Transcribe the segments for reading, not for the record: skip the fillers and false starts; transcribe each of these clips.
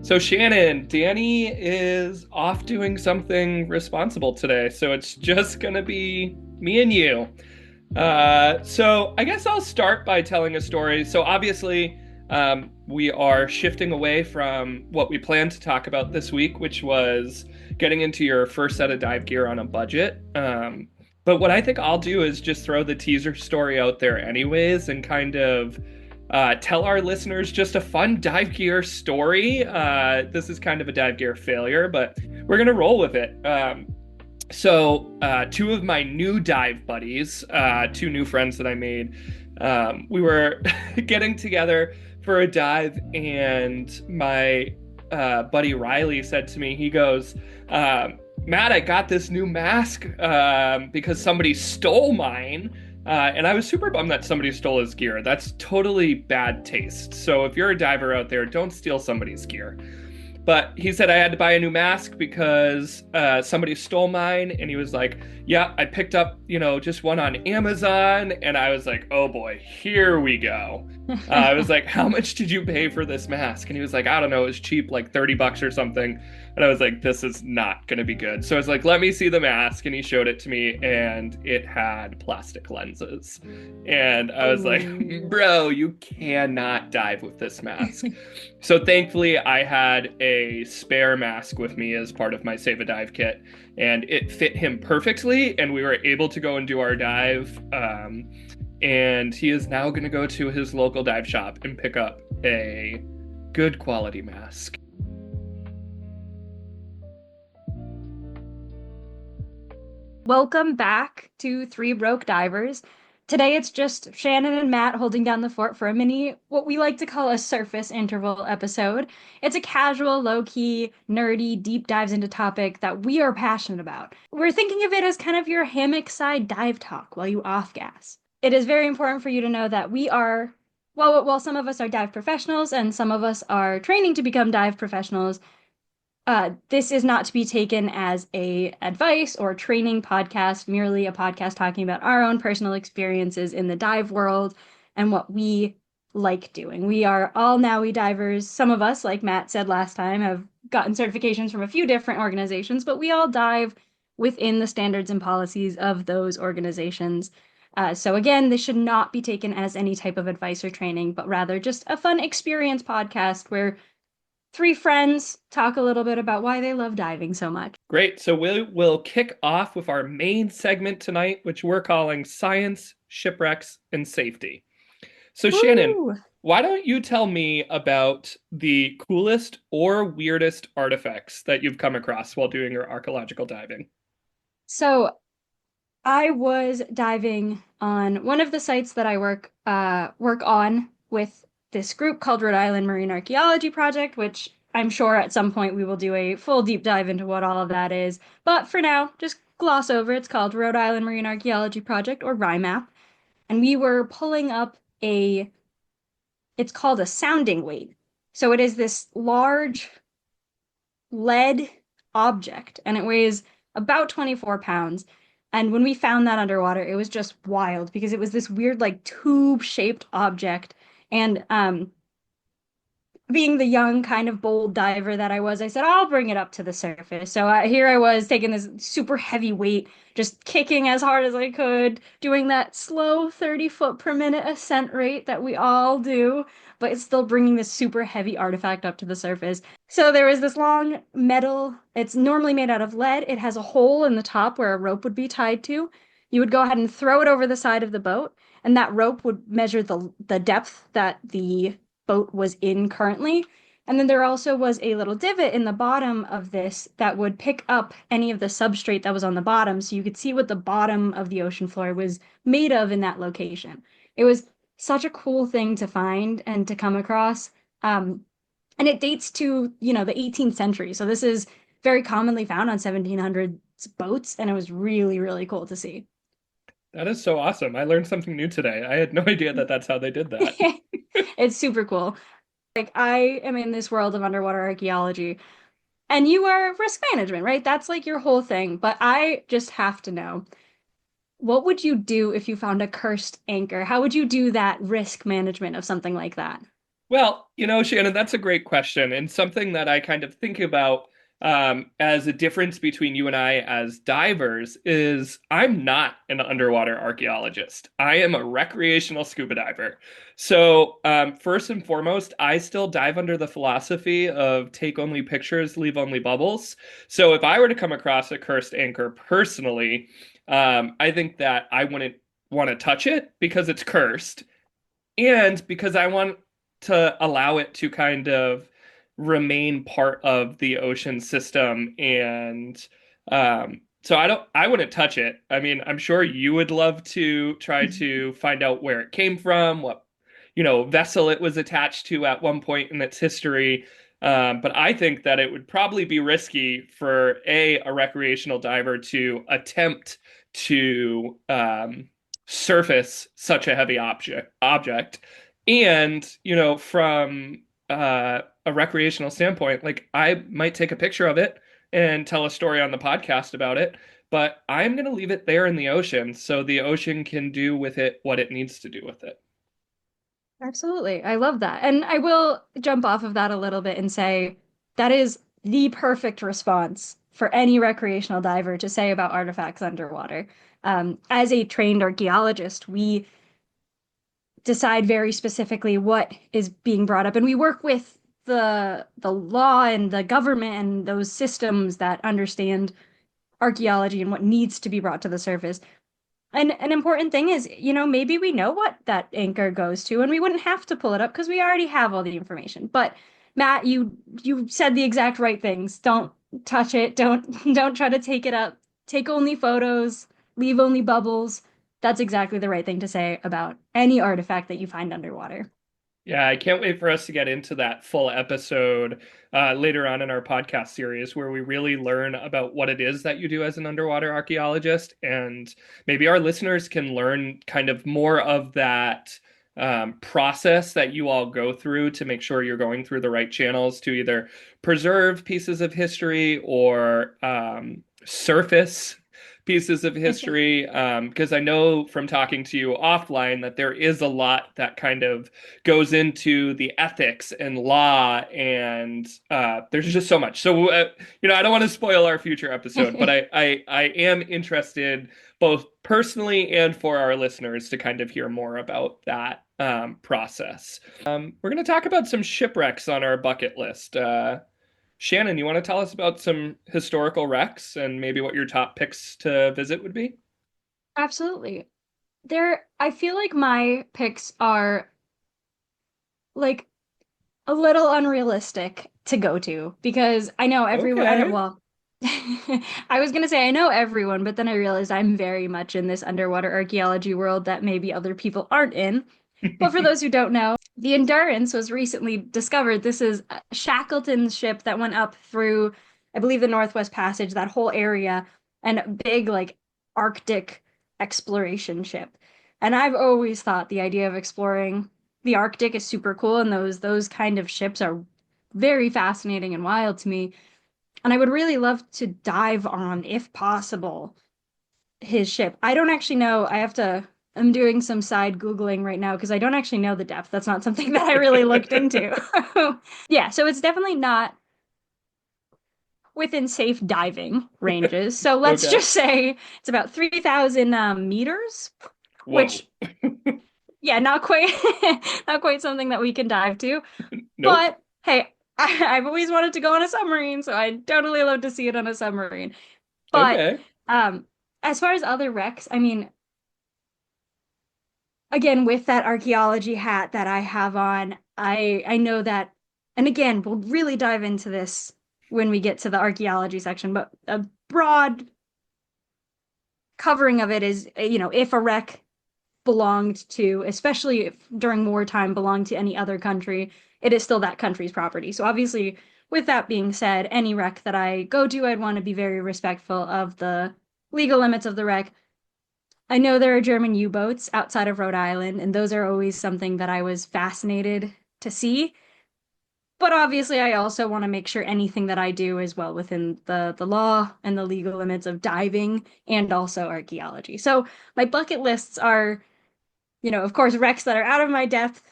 So Shannon, Danny is off doing something responsible today, so it's just gonna be me and you. So I guess I'll start by telling a story. So obviously, we are shifting away from what we planned to talk about this week, which was getting into your first set of dive gear on a budget. But what I think I'll do is just throw the teaser story out there anyways and kind of tell our listeners just a fun dive gear story. This is kind of a dive gear failure, but we're going to roll with it. So, two of my new dive buddies, two new friends that I made, we were getting together for a dive, and my buddy Riley said to me, he goes, Matt, I got this new mask because somebody stole mine. And I was super bummed that somebody stole his gear. That's totally bad taste. So if you're a diver out there, don't steal somebody's gear. But he said I had to buy a new mask because somebody stole mine. And he was like, yeah, I picked up, just one on Amazon. And I was like, oh boy, here we go. I was like, how much did you pay for this mask? And he was like, I don't know, it was cheap, like $30 or something. And I was like, this is not going to be good. So I was like, let me see the mask. And he showed it to me, and it had plastic lenses. And I was like, bro, you cannot dive with this mask. So thankfully, I had a spare mask with me as part of my Save a Dive kit, and it fit him perfectly. And we were able to go and do our dive. And he is now going to go to his local dive shop and pick up a good quality mask. Welcome back to Three Broke Divers. Today it's just Shannon and Matt holding down the fort for a mini, what we like to call a surface interval episode. It's a casual, low-key, nerdy, deep dives into topic that we are passionate about. We're thinking of it as kind of your hammock side dive talk while you off-gas. It is very important for you to know that we are, while some of us are dive professionals and some of us are training to become dive professionals, this is not to be taken as a advice or training podcast, merely a podcast talking about our own personal experiences in the dive world and what we like doing. We are all Nowy divers. Some of us, like Matt said last time, have gotten certifications from a few different organizations, but we all dive within the standards and policies of those organizations. So again, this should not be taken as any type of advice or training, but rather just a fun experience podcast where three friends talk a little bit about why they love diving so much. Great. So we'll kick off with our main segment tonight, which we're calling Science, Shipwrecks, and Safety. So Shannon, Woo! why don't you tell me about the coolest or weirdest artifacts that you've come across while doing your archaeological diving? So I was diving on one of the sites that I work on with this group called Rhode Island Marine Archaeology Project, which I'm sure at some point we will do a full deep dive into what all of that is. But for now, just gloss over. It's called Rhode Island Marine Archaeology Project, or RIMAP. And we were pulling up it's called a sounding weight. So it is this large lead object, and it weighs about 24 pounds. And when we found that underwater, it was just wild because it was this weird, like, tube-shaped object. And being the young, kind of bold diver that I was, I said, I'll bring it up to the surface. So here I was taking this super heavy weight, just kicking as hard as I could, doing that slow 30 foot per minute ascent rate that we all do, but it's still bringing this super heavy artifact up to the surface. So there was this long metal, it's normally made out of lead. It has a hole in the top where a rope would be tied to. You would go ahead and throw it over the side of the boat, and that rope would measure the depth that the boat was in currently. And then there also was a little divot in the bottom of this that would pick up any of the substrate that was on the bottom, so you could see what the bottom of the ocean floor was made of in that location. It was such a cool thing to find and to come across. And it dates to, the 18th century. So this is very commonly found on 1700s boats, and it was really, really cool to see. That is so awesome. I learned something new today. I had no idea that that's how they did that. It's super cool. Like, I am in this world of underwater archaeology, and you are risk management, right? That's like your whole thing. But I just have to know, what would you do if you found a cursed anchor? How would you do that risk management of something like that? Well, Shannon, that's a great question, and something that I kind of think about as a difference between you and I as divers is I'm not an underwater archaeologist. I am a recreational scuba diver. So, first and foremost, I still dive under the philosophy of take only pictures, leave only bubbles. So, if I were to come across a cursed anchor personally, I think that I wouldn't want to touch it because it's cursed and because I want to allow it to kind of remain part of the ocean system. And so I wouldn't touch it. I mean, I'm sure you would love to try to find out where it came from, what, vessel it was attached to at one point in its history. But I think that it would probably be risky for a recreational diver to attempt to surface such a heavy object. And, from a recreational standpoint, like I might take a picture of it and tell a story on the podcast about it, but I'm going to leave it there in the ocean so the ocean can do with it what it needs to do with it. Absolutely. I love that. And I will jump off of that a little bit and say that is the perfect response for any recreational diver to say about artifacts underwater. As a trained archaeologist, we decide very specifically what is being brought up, and we work with the law and the government and those systems that understand archaeology and what needs to be brought to the surface. And an important thing is, maybe we know what that anchor goes to and we wouldn't have to pull it up because we already have all the information. But Matt, you said the exact right things. Don't touch it. Don't try to take it up. Take only photos, leave only bubbles. That's exactly the right thing to say about any artifact that you find underwater. Yeah, I can't wait for us to get into that full episode later on in our podcast series where we really learn about what it is that you do as an underwater archaeologist. And maybe our listeners can learn kind of more of that process that you all go through to make sure you're going through the right channels to either preserve pieces of history or surface pieces of history. Because I know from talking to you offline that there is a lot that kind of goes into the ethics and law, and there's just so much. So, I don't want to spoil our future episode, but I am interested both personally and for our listeners to kind of hear more about that process. We're going to talk about some shipwrecks on our bucket list. Shannon, you want to tell us about some historical wrecks and maybe what your top picks to visit would be? Absolutely. I feel like my picks are like a little unrealistic to go to because I know everyone, Okay. well, I was gonna say I know everyone, but then I realized I'm very much in this underwater archaeology world that maybe other people aren't in. But for those who don't know, the Endurance was recently discovered. This is Shackleton's ship that went up through, I believe, the Northwest Passage, that whole area, and a big, like, Arctic exploration ship. And I've always thought the idea of exploring the Arctic is super cool, and those kind of ships are very fascinating and wild to me. And I would really love to dive on, if possible, his ship. I don't actually know. I'm doing some side Googling right now because I don't actually know the depth. That's not something that I really looked into. Yeah, so it's definitely not within safe diving ranges. So let's Okay. just say it's about 3,000 meters, Whoa. which, yeah, not quite, not quite something that we can dive to. Nope. But hey, I've always wanted to go on a submarine, so I'd totally love to see it on a submarine. But Okay. um, as far as other wrecks, I mean, again, with that archaeology hat that I have on, I know that, and again, we'll really dive into this when we get to the archaeology section, but a broad covering of it is, if a wreck belonged to, especially if during wartime, belonged to any other country, it is still that country's property. So obviously, with that being said, any wreck that I go to, I'd want to be very respectful of the legal limits of the wreck. I know there are German U-boats outside of Rhode Island, and those are always something that I was fascinated to see. But obviously, I also want to make sure anything that I do is well within the law and the legal limits of diving and also archaeology. So my bucket lists are, of course, wrecks that are out of my depth,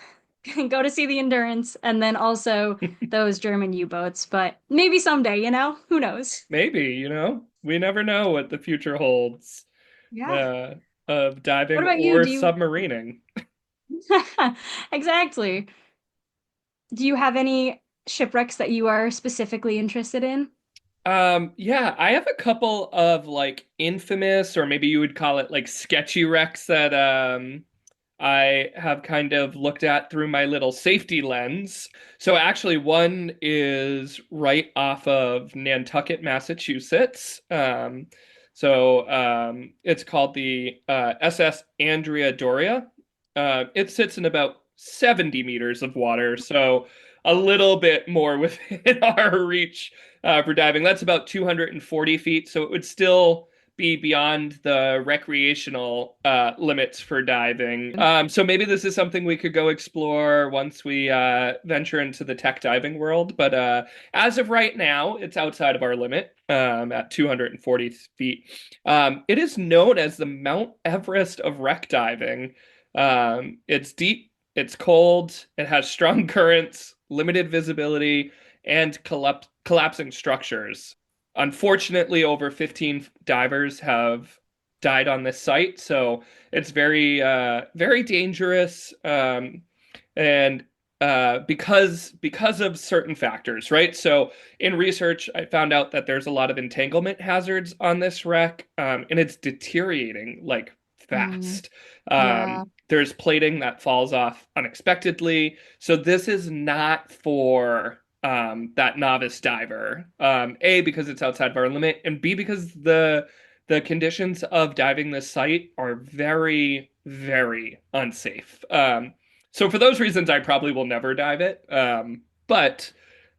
go to see the Endurance and then also those German U-boats. But maybe someday, who knows? Maybe, we never know what the future holds Yeah. uh, of What diving about you? or Do you submarining. exactly? Do you have any shipwrecks that you are specifically interested in? Yeah, I have a couple of like infamous, or maybe you would call it like sketchy wrecks that I have kind of looked at through my little safety lens. So actually, one is right off of Nantucket, Massachusetts. It's called the SS Andrea Doria. It sits in about 70 meters of water, so a little bit more within our reach for diving. That's about 240 feet, so it would still be beyond the recreational limits for diving. So maybe this is something we could go explore once we venture into the tech diving world. But as of right now, it's outside of our limit at 240 feet. It is known as the Mount Everest of wreck diving. It's deep, it's cold, it has strong currents, limited visibility, and collapsing structures. Unfortunately, over 15 divers have died on this site, so it's very dangerous, and because of certain factors, right? So in research, I found out that there's a lot of entanglement hazards on this wreck, and it's deteriorating like Mm, fast. yeah. There's plating that falls off unexpectedly, so this is not for that novice diver. A, because it's outside of our limit, and B, because the conditions of diving this site are very, very unsafe. So for those reasons, I probably will never dive it. But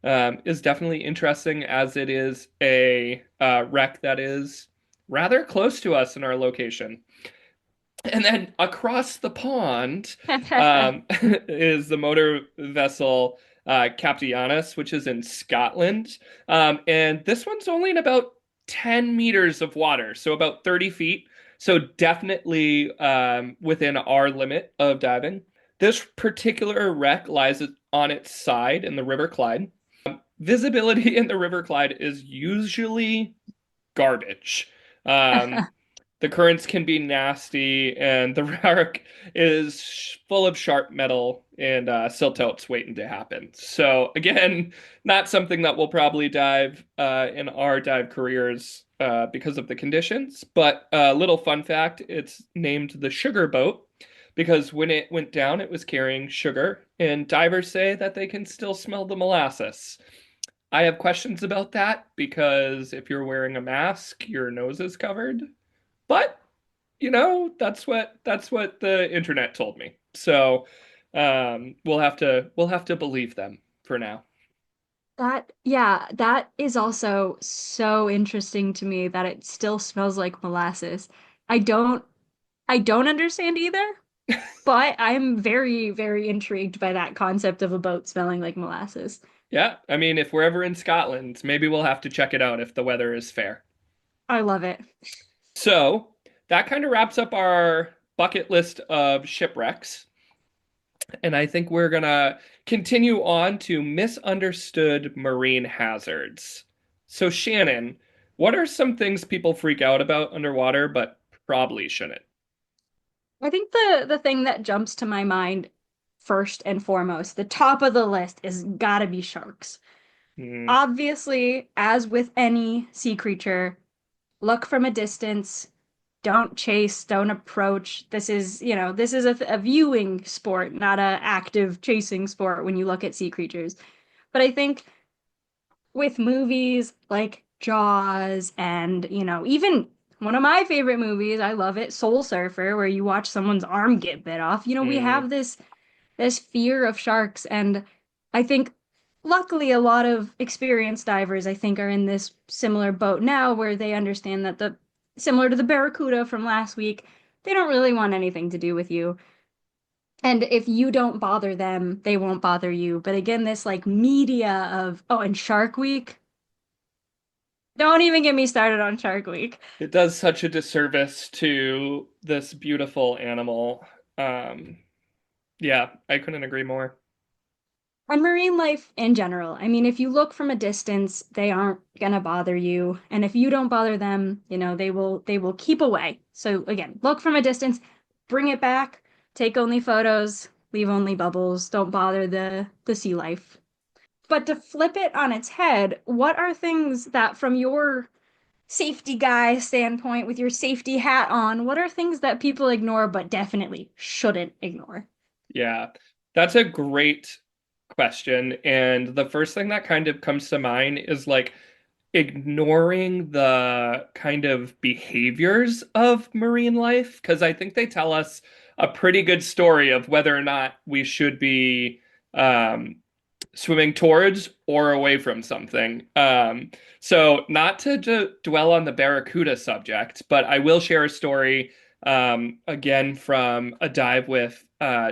is definitely interesting as it is a wreck that is rather close to us in our location. And then across the pond is the motor vessel Captianus, which is in Scotland. And this one's only in about 10 meters of water, so about 30 feet. So definitely within our limit of diving. This particular wreck lies on its side in the River Clyde. Visibility in the River Clyde is usually garbage. Um, the currents can be nasty, and the wreck is full of sharp metal and siltouts waiting to happen. So again, not something that we'll probably dive in our dive careers because of the conditions. But a little fun fact: it's named the Sugar Boat because when it went down, it was carrying sugar, and divers say that they can still smell the molasses. I have questions about that because if you're wearing a mask, your nose is covered. But that's what the internet told me. So we'll have to believe them for now. Yeah, that is also so interesting to me that it still smells like molasses. I don't I don't understand either, but I'm very, very intrigued by that concept of a boat smelling like molasses. Yeah, I mean, if we're ever in Scotland, maybe we'll have to check it out if the weather is fair. I love it. So that kind of wraps up our bucket list of shipwrecks. And I think we're gonna continue on to misunderstood marine hazards. So, Shannon, what are some things people freak out about underwater but probably shouldn't? I think the thing that jumps to my mind first and foremost, the top of the list is gotta be sharks. Hmm. Obviously, as with any sea creature, look from a distance, don't chase, don't approach. This is a viewing sport, not a active chasing sport when you look at sea creatures. But I think with movies like Jaws and, even one of my favorite movies, I love it, Soul Surfer, where you watch someone's arm get bit off. We Hmm. have this fear of sharks, and I think luckily a lot of experienced divers I think are in this similar boat now where they understand that the similar to the barracuda from last week, they don't really want anything to do with you. And if you don't bother them, they won't bother you. But again, this like media of, oh, and Shark Week. Don't even get me started on Shark Week. It does such a disservice to this beautiful animal. Um, Yeah, I couldn't agree more. And marine life in general. I mean, if you look from a distance, they aren't gonna bother you. And if you don't bother them, they will keep away. So again, look from a distance, bring it back, take only photos, leave only bubbles, don't bother the sea life. But to flip it on its head, what are things that from your safety guy standpoint, with your safety hat on, what are things that people ignore but definitely shouldn't ignore? Yeah, that's a great question. And the first thing that kind of comes to mind is like ignoring the kind of behaviors of marine life, because I think they tell us a pretty good story of whether or not we should be um, swimming towards or away from something. So not to dwell on the barracuda subject, but I will share a story again from a dive with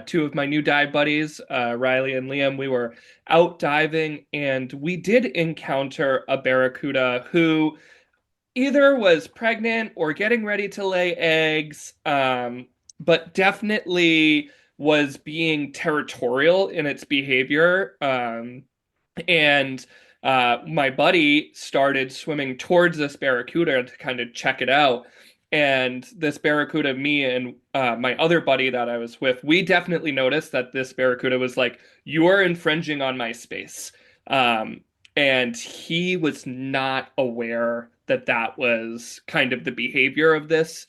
two of my new dive buddies, Riley and Liam. We were out diving and we did encounter a barracuda who either was pregnant or getting ready to lay eggs, but definitely was being territorial in its behavior. And my buddy started swimming towards this barracuda to kind of check it out. And this barracuda, me and my other buddy that I was with, we definitely noticed that this barracuda was like, "You are infringing on my space." Um, and he was not aware that that was kind of the behavior of this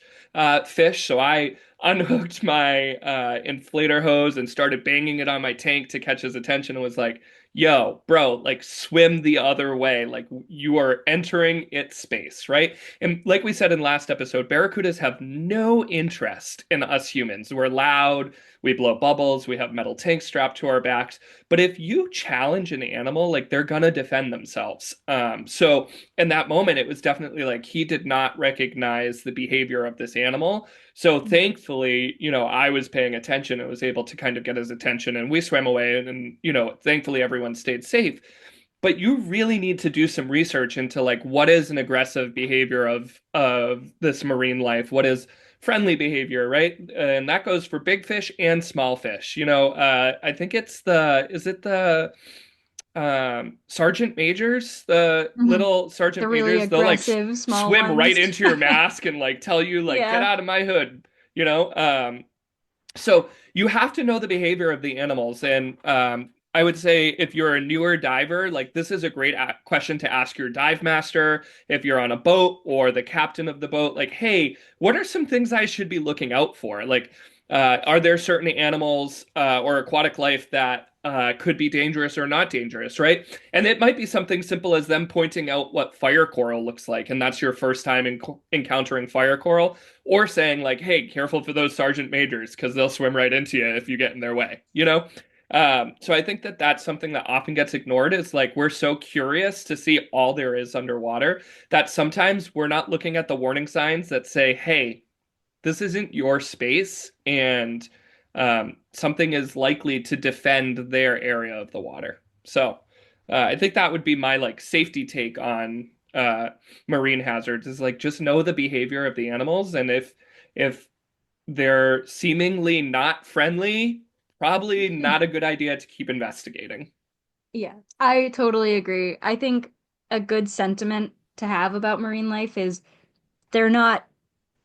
fish. So I unhooked my inflator hose and started banging it on my tank to catch his attention and was like, "Yo, bro, like swim the other way. Like you are entering its space, right?" And like we said in last episode, barracudas have no interest in us humans. We're loud, we blow bubbles, we have metal tanks strapped to our backs. But if you challenge an animal, like they're gonna defend themselves. So in that moment, it was definitely like he did not recognize the behavior of this animal. So thankfully, I was paying attention and was able to kind of get his attention and we swam away and thankfully everyone stayed safe. But you really need to do some research into like what is an aggressive behavior of this marine life, what is friendly behavior, right? And that goes for big fish and small fish. I think it's the is it the sergeant majors, the Mhm. little The sergeant really majors, they'll like aggressive small swim right ones. into your mask and like tell you like get Yeah. out of my hood, you know. So you have to know the behavior of the animals. And I would say if you're a newer diver, like this is a great question to ask your dive master. If you're on a boat or the captain of the boat, like, hey, what are some things I should be looking out for? Like, are there certain animals or aquatic life that could be dangerous or not dangerous, right? And it might be something simple as them pointing out what fire coral looks like, and that's your first time encountering fire coral, or saying like, "Hey, careful for those sergeant majors because they'll swim right into you if you get in their way." So I think that that's something that often gets ignored is like we're so curious to see all there is underwater that sometimes we're not looking at the warning signs that say, "Hey, this isn't your space," and something is likely to defend their area of the water. So I think that would be my like safety take on marine hazards is like just know the behavior of the animals, and if they're seemingly not friendly, probably not a good idea to keep investigating. Yeah, I totally agree. I think a good sentiment to have about marine life is they're not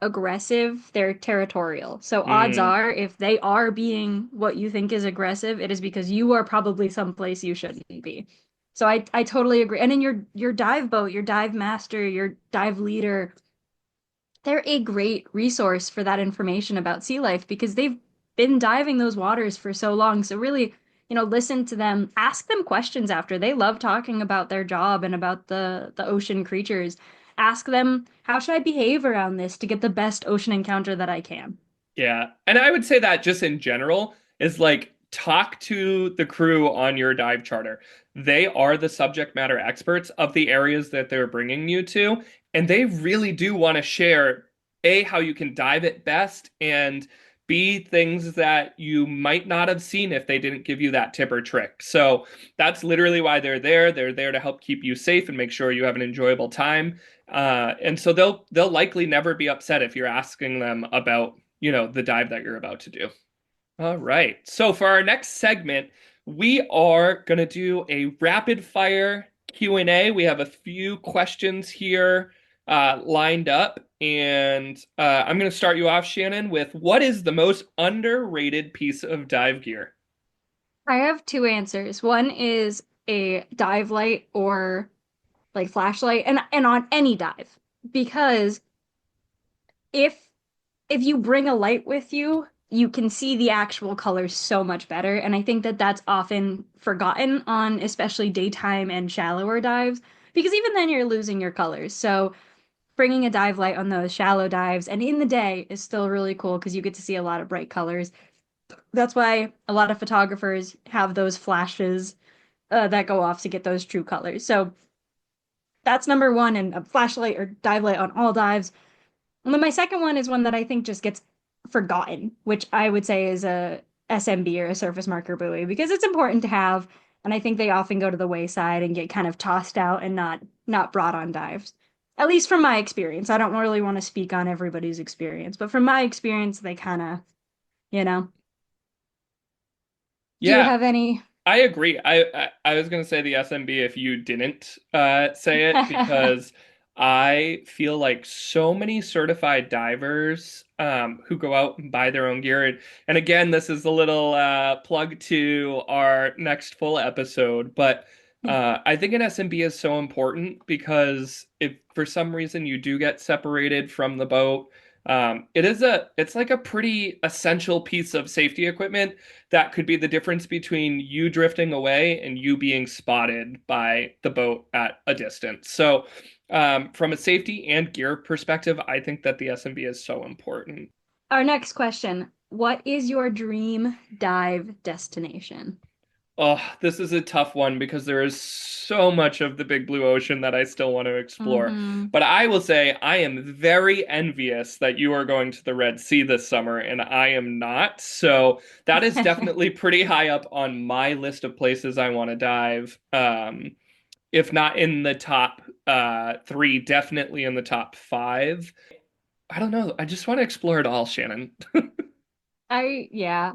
aggressive, they're territorial. So odds Mm, are, if they are being what you think is aggressive, it is because you are probably someplace you shouldn't be. So I totally agree. And in your dive boat, your dive master, your dive leader, they're a great resource for that information about sea life because they've been diving those waters for so long. So really, listen to them, ask them questions after. They love talking about their job and about the ocean creatures. Ask them, how should I behave around this to get the best ocean encounter that I can? yeah. And I would say that just in general is like talk to the crew on your dive charter. They are the subject matter experts of the areas that they're bringing you to, and they really do want to share A, how you can dive it best, and B, things that you might not have seen if they didn't give you that tip or trick. So that's literally why they're there. They're there to help keep you safe and make sure you have an enjoyable time. And so they'll likely never be upset if you're asking them about the dive that you're about to do. All right. So for our next segment, we are going to do a rapid fire Q&A. We have a few questions here lined up, and I'm going to start you off, Shannon, with what is the most underrated piece of dive gear? I have two answers. One is a dive light or like flashlight and on any dive because if if you bring a light with you, you can see the actual colors so much better. And I think that that's often forgotten on especially daytime and shallower dives because even then you're losing your colors. So bringing a dive light on those shallow dives and in the day is still really cool because you get to see a lot of bright colors. That's why a lot of photographers have those flashes that go off to get those true colors. So that's number one, and a flashlight or dive light on all dives. And then my second one is one that I think just gets forgotten, which I would say is a SMB or a surface marker buoy because it's important to have, and I think they often go to the wayside and get kind of tossed out and not brought on dives. At least from my experience. I don't really want to speak on everybody's experience, but from my experience, they kind of, you know. Do you Yeah, have any? I agree. I was going to say the SMB if you didn't say it because I feel like so many certified divers who go out and buy their own gear. And again, this is a little plug to our next full episode, but I think an SMB is so important because if for some reason you do get separated from the boat, it's like a pretty essential piece of safety equipment that could be the difference between you drifting away and you being spotted by the boat at a distance. So, from a safety and gear perspective, I think that the SMB is so important. Our next question. What is your dream dive destination? Oh, this is a tough one because there is so much of the big blue ocean that I still want to explore. Hmm. But I will say I am very envious that you are going to the Red Sea this summer and I am not. So that is definitely pretty high up on my list of places I want to dive. If not in the top three, definitely in the top five. I don't know. I just want to explore it all, Shannon. Yeah,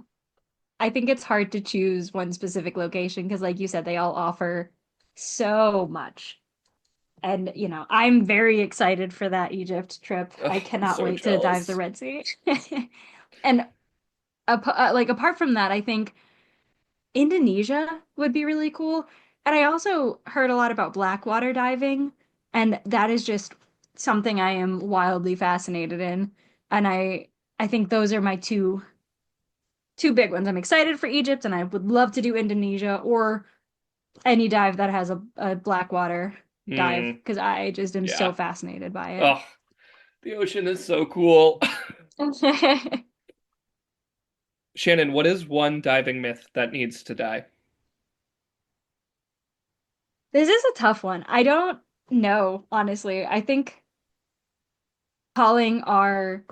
I think it's hard to choose one specific location because, like you said, they all offer so much. And, I'm very excited for that Egypt trip. I Oh, I'm cannot so wait to dive the jealous. Red Sea. And like apart from that, I think Indonesia would be really cool. And I also heard a lot about blackwater diving, and that is just something I am wildly fascinated in. And I think those are my two big ones. I'm excited for Egypt, and I would love to do Indonesia or any dive that has a blackwater dive Mm, because I just am so yeah. fascinated by it. Oh, the ocean is so cool. Shannon, what is one diving myth that needs to die? This is a tough one. I don't know, honestly. I think calling our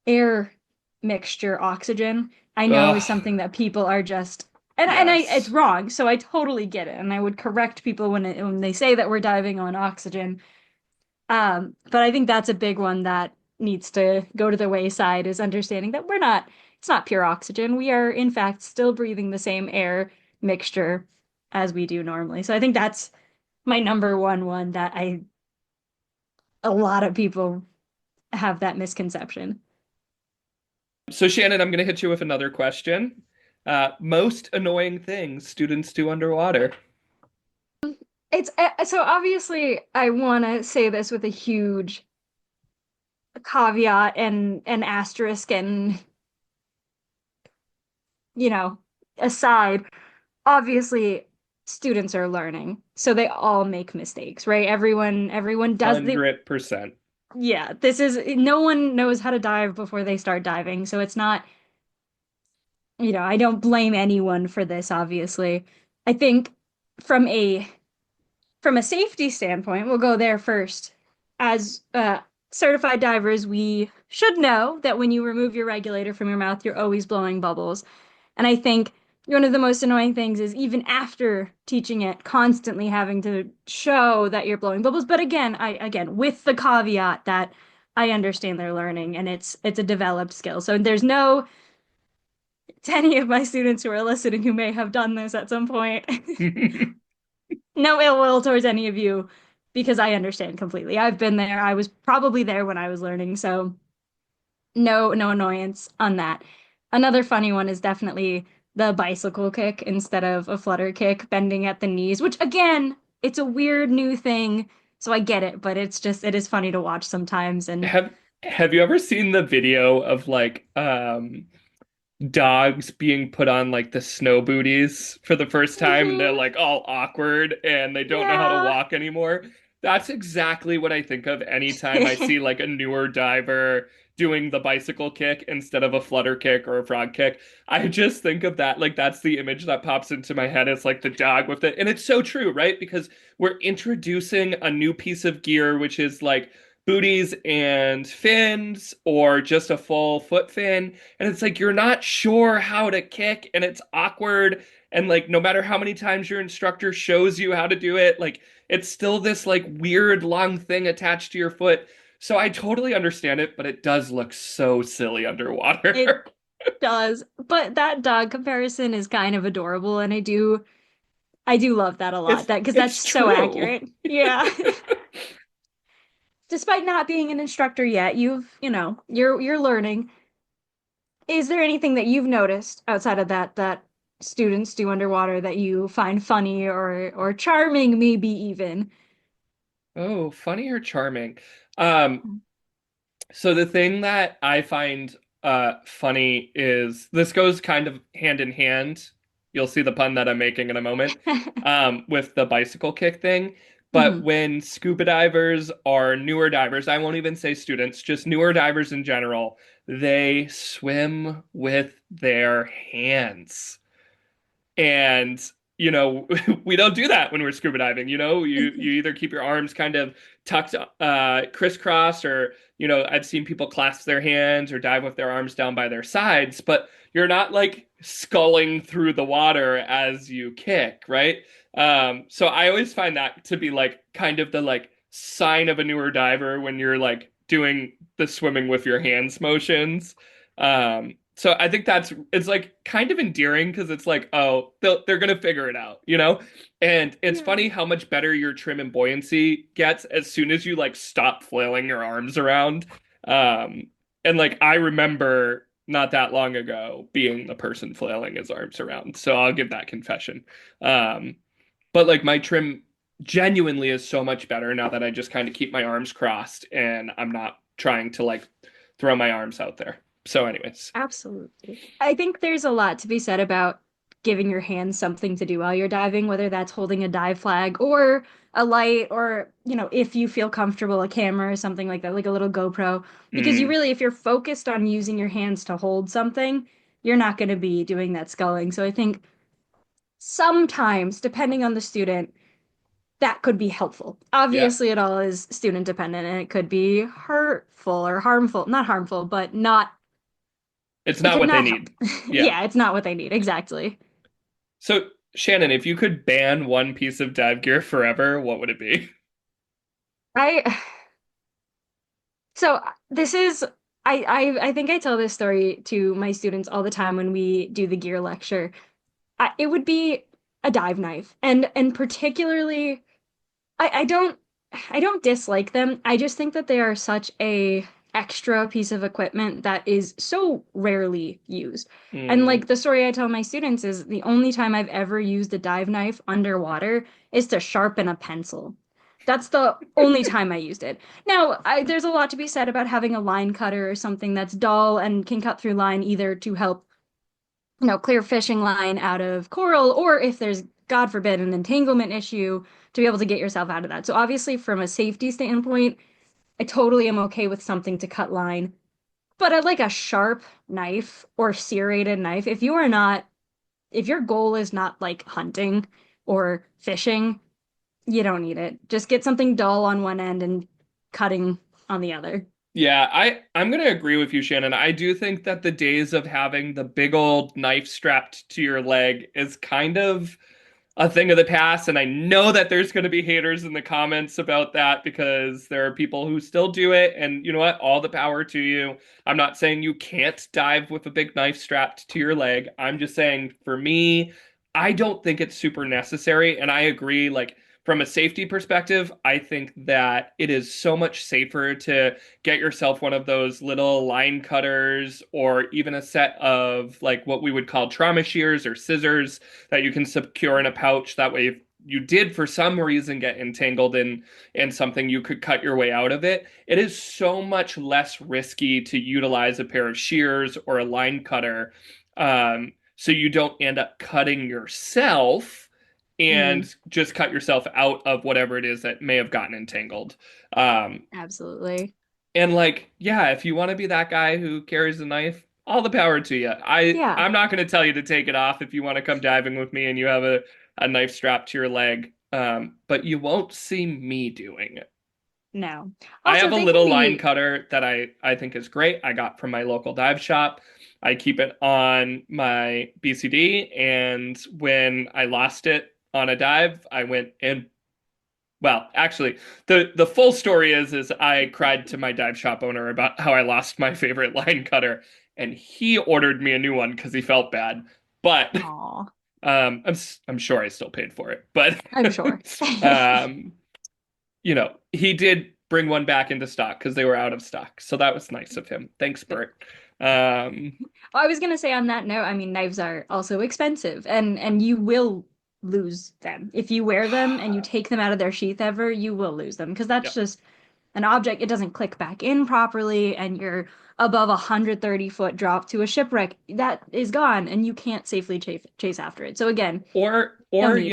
air mixture oxygen, I know is Oh, something that people are just and it's yes. wrong, so I totally get it. And I would correct people when they say that we're diving on oxygen. But I think that's a big one that needs to go to the wayside is understanding that it's not pure oxygen. We are, in fact, still breathing the same air mixture as we do normally. So I think that's my number one that a lot of people have that misconception. So, Shannon, I'm going to hit you with another question. Most annoying things students do underwater. It's so obviously I want to say this with a huge caveat and an asterisk and, you know, aside. Obviously students are learning, so they all make mistakes, right? Everyone does the 100%. yeah, this is no one knows how to dive before they start diving, so it's not, I don't blame anyone for this, obviously. I think from a from a safety standpoint, we'll go there first. As certified divers, we should know that when you remove your regulator from your mouth, you're always blowing bubbles. And I think one of the most annoying things is even after teaching it, constantly having to show that you're blowing bubbles. But again, with the caveat that I understand they're learning and it's a developed skill. So there's no to any of my students who are listening who may have done this at some point. No ill will towards any of you because I understand completely. I've been there. I was probably there when I was learning, so no annoyance on that. Another funny one is definitely the bicycle kick instead of a flutter kick, bending at the knees, which again, it's a weird new thing, so I get it, but it is funny to watch sometimes and Have have you ever seen the video of like dogs being put on like the snow booties for the first time and they're Mhm. like all awkward and they don't know how to Yeah. walk anymore? That's exactly what I think of anytime I see like a newer diver doing the bicycle kick instead of a flutter kick or a frog kick. I just think of that, like that's the image that pops into my head. It's like the dog with it. And it's so true, right? Because we're introducing a new piece of gear, which is like booties and fins or just a full foot fin, and it's like you're not sure how to kick and it's awkward, and like no matter how many times your instructor shows you how to do it, like it's still this like weird long thing attached to your foot. So I totally understand it, but it does look so silly It underwater. does. But that dog comparison is kind of adorable, and I do love that a lot. it's That because that's it's so true. accurate. Yeah. Despite not being an instructor yet, you're learning. Is there anything that you've noticed outside of that students do underwater that you find funny or charming, maybe even? Oh, funny or charming. Um, So the thing that I find funny is this goes kind of hand in hand. You'll see the pun that I'm making in a moment with the bicycle kick thing. But Mhm. when scuba divers are newer divers, I won't even say students, just newer divers in general, they swim with their hands. And we don't do that when we're scuba diving. You either keep your arms kind of tucked crisscross, or I've seen people clasp their hands or dive with their arms down by their sides, but you're not like sculling through the water as you kick, right? So I always find that to be like kind of the like sign of a newer diver when you're like doing the swimming with your hands motions. So I think it's like kind of endearing because it's like, oh, they're gonna figure it out, you know? And it's Yeah. funny how much better your trim and buoyancy gets as soon as you like stop flailing your arms around. Um, and like I remember not that long ago being the person flailing his arms around. So I'll give that confession. Um, but like my trim genuinely is so much better now that I just kind of keep my arms crossed and I'm not trying to like throw my arms out there. So, anyways. Absolutely. I think there's a lot to be said about giving your hands something to do while you're diving, whether that's holding a dive flag or a light or, if you feel comfortable, a camera or something like that, like a little GoPro. Because Mm, if you're focused on using your hands to hold something, you're not going to be doing that sculling. So I think sometimes, depending on the student, that could be helpful. yeah. Obviously, it all is student dependent and it could be hurtful or harmful, not harmful, but not It's it not could what they not help. need. Yeah. Yeah, it's not what they need. Exactly. So, Shannon, if you could ban one piece of dive gear forever, what would it be? I so this is I think I tell this story to my students all the time when we do the gear lecture. It would be a dive knife, and particularly I don't I don't dislike them. I just think that they are such a extra piece of equipment that is so rarely used. And Mm, like the story I tell my students is the only time I've ever used a dive knife underwater is to sharpen a pencil. That's the only time I used it. Now, there's a lot to be said about having a line cutter or something that's dull and can cut through line either to help, clear fishing line out of coral, or if there's, God forbid, an entanglement issue, to be able to get yourself out of that. So obviously, from a safety standpoint, I totally am okay with something to cut line. But I like a sharp knife or serrated knife. If your goal is not like hunting or fishing, you don't need it. Just get something dull on one end and cutting on the other. yeah, I'm gonna agree with you, Shannon. I do think that the days of having the big old knife strapped to your leg is kind of a thing of the past. And I know that there's going to be haters in the comments about that because there are people who still do it. And you know what? All the power to you. I'm not saying you can't dive with a big knife strapped to your leg. I'm just saying for me, I don't think it's super necessary. And I agree, like, from a safety perspective, I think that it is so much safer to get yourself one of those little line cutters or even a set of like what we would call trauma shears or scissors that you can secure in a pouch. That way, if you did for some reason get entangled in something, you could cut your way out of it. It is so much less risky to utilize a pair of shears or a line cutter, so you don't end up cutting yourself Mm, and just cut yourself out of whatever it is that may have gotten entangled. Um, absolutely. and like, yeah, if you want to be that guy who carries a knife, all the power to you. Yeah, I'm not going to tell you to take it off if you want to come diving with me and you have a knife strapped to your leg. But you won't see me doing it. no. I Also, have a they can little line be, cutter that I think is great. I got from my local dive shop. I keep it on my BCD, and when I lost it on a dive, I went and well, actually, the full story is I cried to my dive shop owner about how I lost my favorite line cutter, and he ordered me a new one because he felt bad. But aw, I'm sure I still paid for it. But I'm sure. um, he did bring one back into stock because they were out of stock, so that was nice of him. Thanks, Bert. Um, Well, I was gonna say on that note, I mean, knives are also expensive, and you will lose them if you wear them and you take them out of their sheath ever. You will lose them because that's yeah. just an object. It doesn't click back in properly, and you're above a 130-foot drop to a shipwreck. That is gone, and you can't safely chase after it. So again, no Or need.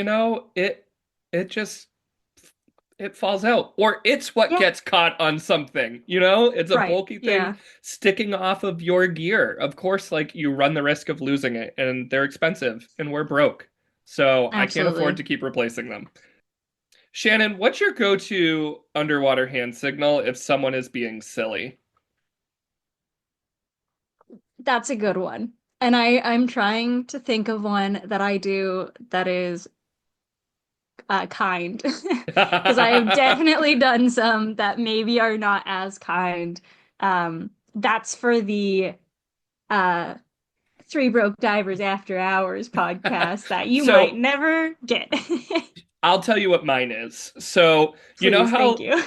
it just it falls out, or it's what Yeah, gets caught on something. It's a right. bulky thing Yeah, sticking off of your gear. Of course, like, you run the risk of losing it, and they're expensive, and we're broke, so I can't afford absolutely. to keep replacing them. Shannon, what's your go-to underwater hand signal if someone is being silly? That's a good one. And I'm trying to think of one that I do that is kind because I have definitely done some that maybe are not as kind. That's for the uh, Three Broke Divers After Hours podcast that you might So never get. I'll tell you what mine is. So you know Please, thank how you.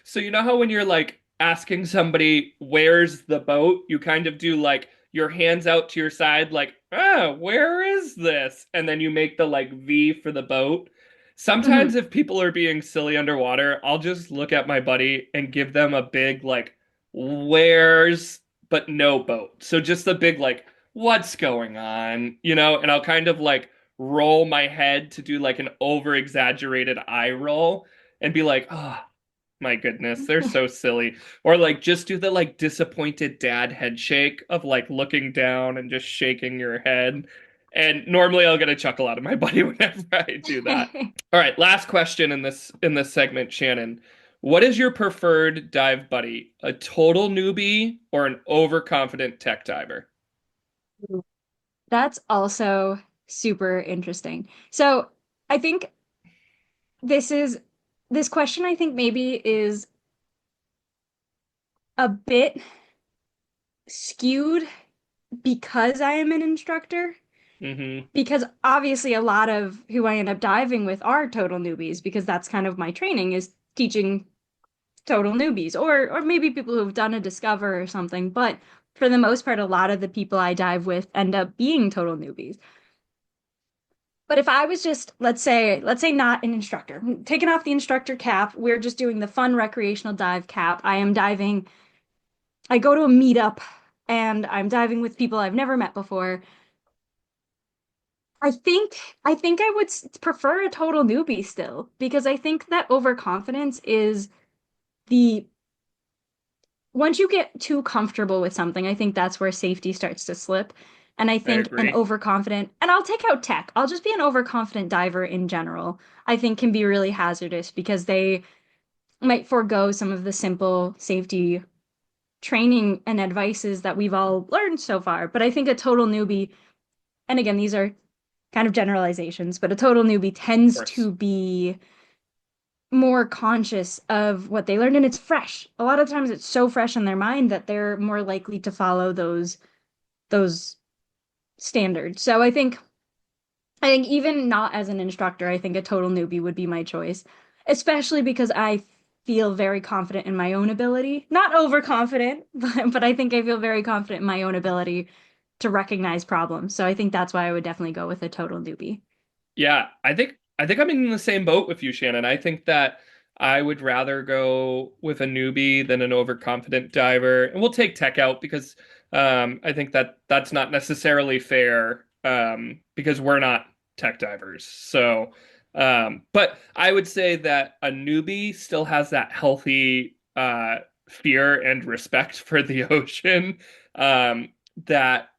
So you know how when you're like asking somebody where's the boat, you kind of do like your hands out to your side, like, where is this? And then you make the like V for the boat. Sometimes Mhm. if people are being silly underwater, I'll just look at my buddy and give them a big like, where's, but no boat. So just the big like, what's going on? And I'll kind of like roll my head to do like an over exaggerated eye roll and be like, oh, my goodness, they're so silly. Or like just do the like disappointed dad head shake of like looking down and just shaking your head. And normally I'll get a chuckle out of my buddy whenever I do that. All right, last question in this segment, Shannon. What is your preferred dive buddy? A total newbie or an overconfident tech diver? That's also super interesting. So I think this is this question I think maybe is a bit skewed because I am an instructor. Mm-hmm. Because obviously a lot of who I end up diving with are total newbies because that's kind of my training is teaching total newbies or maybe people who've done a discover or something. But for the most part, a lot of the people I dive with end up being total newbies. But if I was just, let's say not an instructor, taking off the instructor cap, we're just doing the fun recreational dive cap. I am diving, I go to a meetup and I'm diving with people I've never met before. I think I would prefer a total newbie still because I think that overconfidence is the once you get too comfortable with something, I think that's where safety starts to slip. And I I think an agree. overconfident, and I'll take out tech. I'll just be an overconfident diver in general. I think can be really hazardous because they might forego some of the simple safety training and advices that we've all learned so far. But I think a total newbie, and again, these are kind of generalizations, but a total newbie Of tends course. to be more conscious of what they learned and it's fresh. A lot of times it's so fresh in their mind that they're more likely to follow those standards. So I think even not as an instructor, I think a total newbie would be my choice, especially because I feel very confident in my own ability. Not overconfident, but I think I feel very confident in my own ability to recognize problems. So I think that's why I would definitely go with a total newbie. Yeah, I think I'm in the same boat with you, Shannon. I think that I would rather go with a newbie than an overconfident diver. And we'll take tech out because I think that that's not necessarily fair because we're not tech divers. So, but I would say that a newbie still has that healthy fear and respect for the ocean that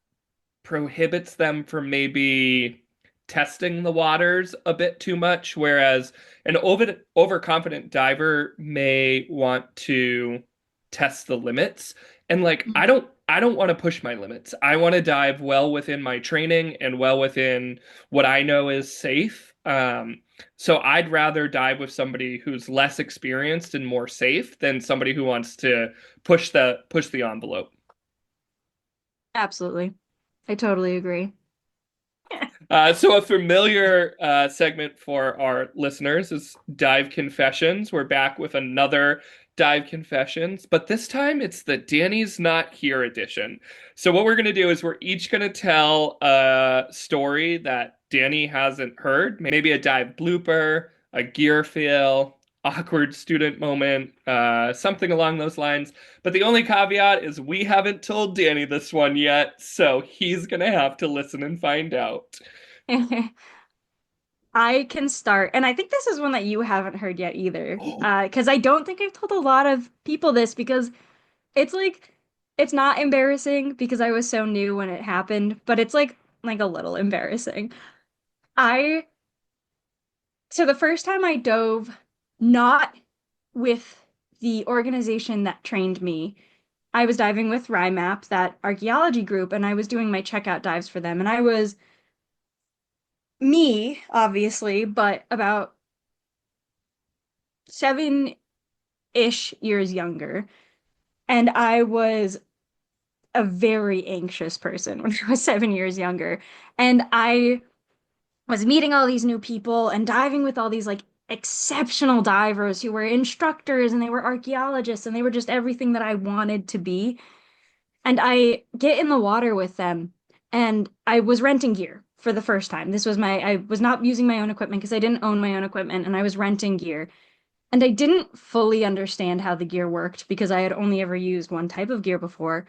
prohibits them from maybe testing the waters a bit too much, whereas an overconfident diver may want to test the limits. And like I don't want to push my limits. I want to dive well within my training and well within what I know is safe. So I'd rather dive with somebody who's less experienced and more safe than somebody who wants to push the envelope. Absolutely. I totally agree. So a familiar segment for our listeners is Dive Confessions. We're back with another Dive Confessions, but this time it's the Danny's Not Here edition. So what we're going to do is we're each going to tell a story that Danny hasn't heard, maybe a dive blooper, a gear fail, awkward student moment, something along those lines. But the only caveat is we haven't told Danny this one yet, so he's going to have to listen and find out. I can start, and I think this is one that you haven't heard yet either. Because I don't think I've told a lot of people this because it's like it's not embarrassing because I was so new when it happened, but it's like a little embarrassing. I So the first time I dove, not with the organization that trained me, I was diving with RIMAP, that archaeology group, and I was doing my checkout dives for them, and I was me, obviously, but about 7-ish years younger. And I was a very anxious person when I was 7 years younger. And I was meeting all these new people and diving with all these like exceptional divers who were instructors and they were archaeologists and they were just everything that I wanted to be. And I get in the water with them and I was renting gear for the first time. I was not using my own equipment because I didn't own my own equipment and I was renting gear. And I didn't fully understand how the gear worked because I had only ever used one type of gear before.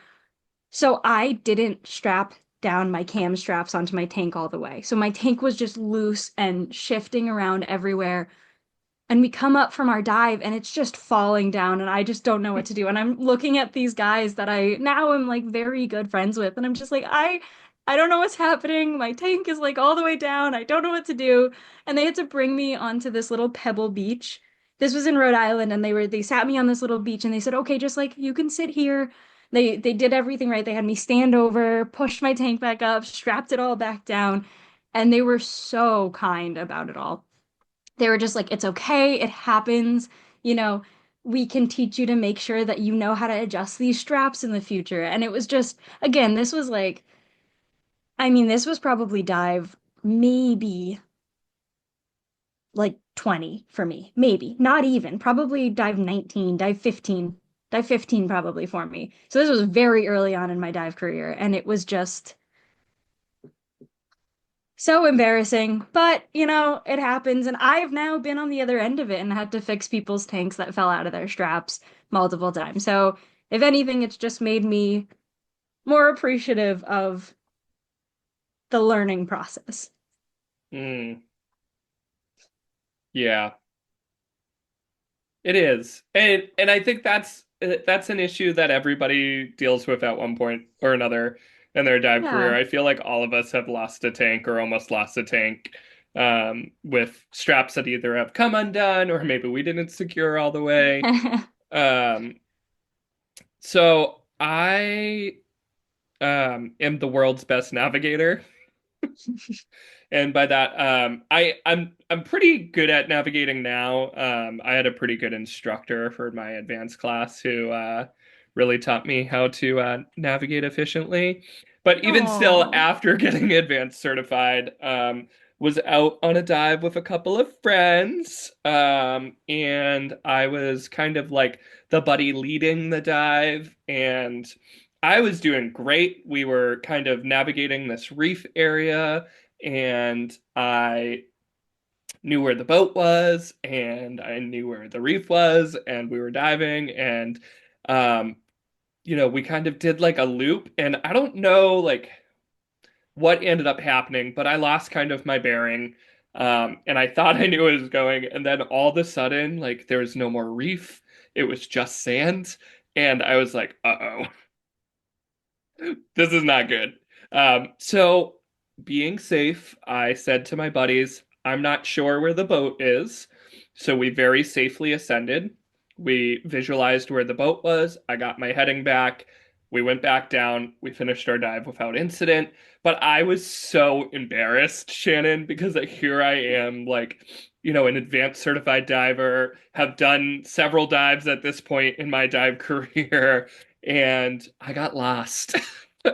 So I didn't strap down my cam straps onto my tank all the way. So my tank was just loose and shifting around everywhere. And we come up from our dive and it's just falling down and I just don't know what to do. And I'm looking at these guys that I now am like very good friends with and I'm just like I don't know what's happening. My tank is like all the way down. I don't know what to do. And they had to bring me onto this little pebble beach. This was in Rhode Island and they sat me on this little beach and they said, "Okay, just like you can sit here." They did everything right. They had me stand over, pushed my tank back up, strapped it all back down, and they were so kind about it all. They were just like, it's okay, it happens. You know, we can teach you to make sure that you know how to adjust these straps in the future. And it was just, again, this was like, I mean, this was probably dive maybe like 20 for me. Maybe, not even, probably dive 19, dive 15 probably for me. So this was very early on in my dive career. And it was just, so embarrassing, but it happens. And I've now been on the other end of it and had to fix people's tanks that fell out of their straps multiple times. So, if anything, it's just made me more appreciative of the learning process. Mm, yeah. It is. And I think that's an issue that everybody deals with at one point or another in their dive career. Yeah. I feel like all of us have lost a tank or almost lost a tank with straps that either have come undone or maybe we didn't secure all the way. Um, so I am the world's best navigator. And by that, I'm pretty good at navigating now. I had a pretty good instructor for my advanced class who really taught me how to navigate efficiently. But even still, Oh, after getting advanced certified, was out on a dive with a couple of friends, and I was kind of like the buddy leading the dive, and I was doing great. We were kind of navigating this reef area and I knew where the boat was and I knew where the reef was and we were diving and um we kind of did like a loop and I don't know like what ended up happening, but I lost kind of my bearing. And I thought I knew where it was going, and then all of a sudden, like there was no more reef. It was just sand. And I was like, uh-oh, this is not good. So, being safe, I said to my buddies, I'm not sure where the boat is. So, we very safely ascended. We visualized where the boat was. I got my heading back. We went back down. We finished our dive without incident. But I was so embarrassed, Shannon, because here I am, like, an advanced certified diver, have done several dives at this point in my dive career, and I got lost.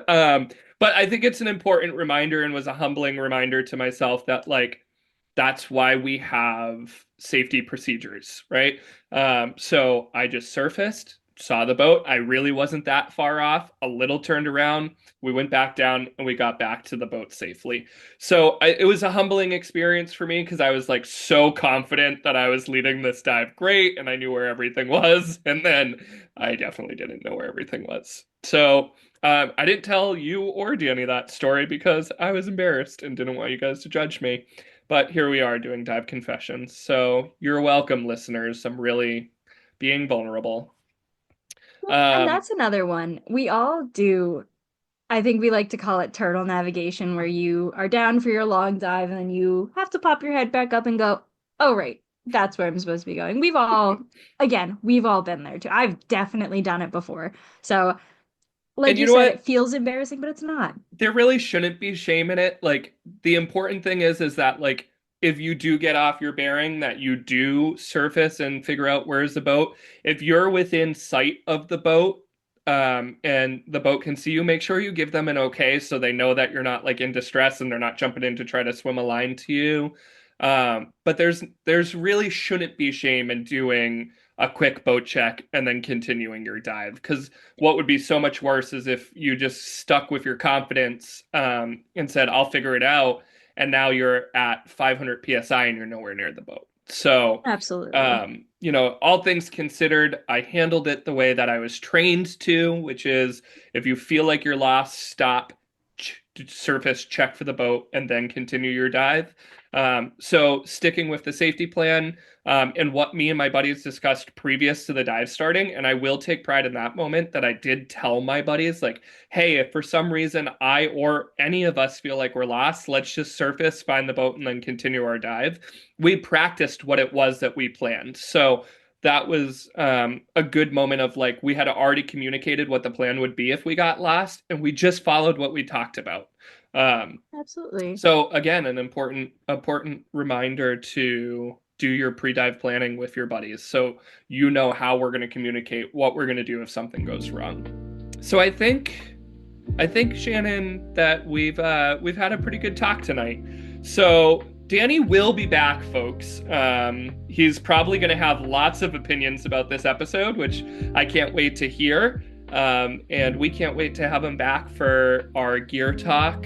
Um, but I think it's an important reminder and was a humbling reminder to myself that like that's why we have safety procedures, right? So I just surfaced, saw the boat. I really wasn't that far off, a little turned around. We went back down and we got back to the boat safely. So it was a humbling experience for me because I was like so confident that I was leading this dive great and I knew where everything was. And then I definitely didn't know where everything was. So I didn't tell you or Danny that story because I was embarrassed and didn't want you guys to judge me. But here we are doing dive confessions. So you're welcome, listeners. I'm really being vulnerable. well, and Um, that's another one. We all do. I think we like to call it turtle navigation, where you are down for your long dive and then you have to pop your head back up and go, oh, right, that's where I'm supposed to be going. We've all been there too. I've definitely done it before. So, and like you you know said, it what? feels embarrassing, but it's not. There really shouldn't be shame in it. Like the important thing is that like if you do get off your bearing, that you do surface and figure out where's the boat. If you're within sight of the boat, and the boat can see you, make sure you give them an okay so they know that you're not like in distress and they're not jumping in to try to swim a line to you. But there's really shouldn't be shame in doing a quick boat check and then continuing your dive because what would be so much worse is if you just stuck with your confidence and said, I'll figure it out. And now you're at 500 psi and you're nowhere near the boat. So, Absolutely. all things considered, I handled it the way that I was trained to, which is if you feel like you're lost, stop, surface, check for the boat, and then continue your dive. So, sticking with the safety plan and what me and my buddies discussed previous to the dive starting, and I will take pride in that moment that I did tell my buddies, like, hey, if for some reason I or any of us feel like we're lost, let's just surface, find the boat, and then continue our dive. We practiced what it was that we planned. So, that was a good moment of like we had already communicated what the plan would be if we got lost, and we just followed what we talked about. Um, Absolutely. so again, an important reminder to do your pre-dive planning with your buddies, so you know how we're going to communicate, what we're going to do if something goes wrong. So I think Shannon that we've had a pretty good talk tonight. So Danny will be back, folks. He's probably going to have lots of opinions about this episode, which I can't wait to hear. And we can't wait to have him back for our gear talk.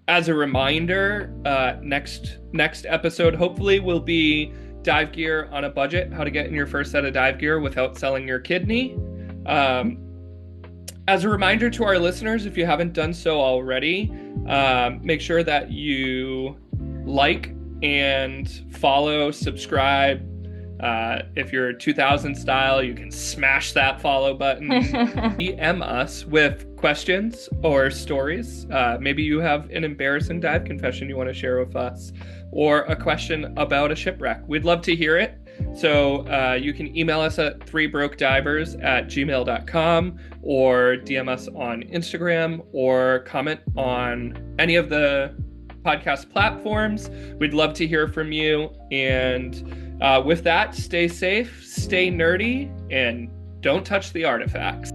As a reminder, next episode hopefully will be dive gear on a budget, how to get in your first set of dive gear without selling your kidney. Um, as a reminder to our listeners, if you haven't done so already, make sure that you like and follow, subscribe. If you're 2000 style, you can smash that follow button. DM us with questions or stories. Maybe you have an embarrassing dive confession you want to share with us, or a question about a shipwreck. We'd love to hear it. So you can email us at threebrokedivers@gmail.com or DM us on Instagram or comment on any of the podcast platforms. We'd love to hear from you. And with that, stay safe, stay nerdy, and don't touch the artifacts.